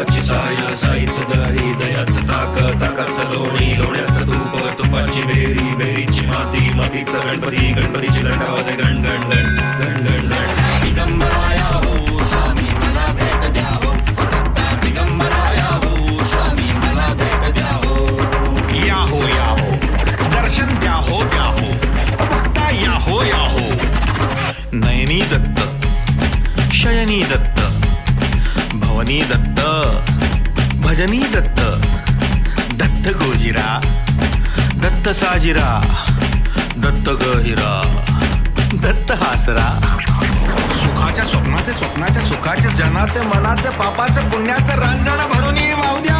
तुपाची साय साईचं दही दह्याचं ताक ताकाचं लोणी लोण्याचं तूप तुपाची बेरी बेरीची माती मातीचं गणपती गणपतीची घंटा वाजे गण गण गण गण गण गण दिगंबराया हो स्वामी मला भेट द्या हो दिगंबराया हो स्वामी मला भेट द्या हो या हो दर्शन द्या हो भक्ता या हो नयनी दत्त शयनी दत्त भवनी दत्त भजनी दत्त दत्त गोजिरा दत्त साजिरा दत्त गहिरा दत्त हासरा सुखाच्या स्वप्नाचे सुखाचे जनाचे मनाचे पापाचे पुण्याचे रांजण भरून वाहू द्या